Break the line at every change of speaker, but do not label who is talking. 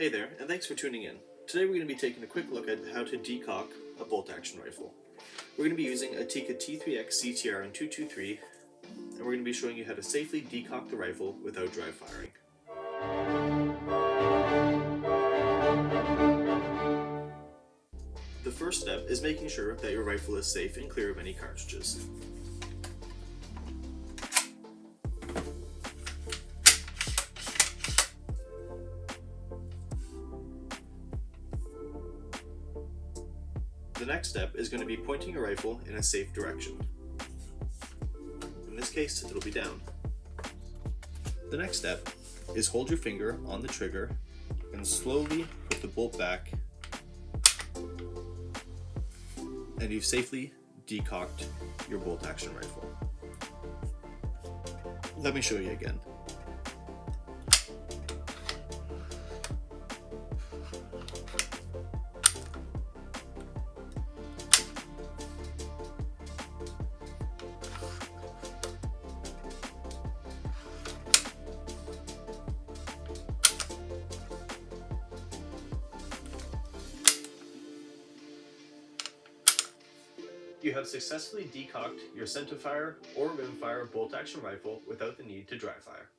Hey there, and thanks for tuning in. Today we're going to be taking a quick look at how to decock a bolt-action rifle. We're going to be using a Tikka T3X CTR in 223, and we're going to be showing you how to safely decock the rifle without dry firing. The first step is making sure that your rifle is safe and clear of any cartridges. The next step is going to be pointing your rifle in a safe direction. In this case, it'll be down. The next step is hold your finger on the trigger and slowly put the bolt back, and you've safely decocked your bolt action rifle. Let me show you again. You have successfully decocked your centerfire or rimfire bolt action rifle without the need to dry fire.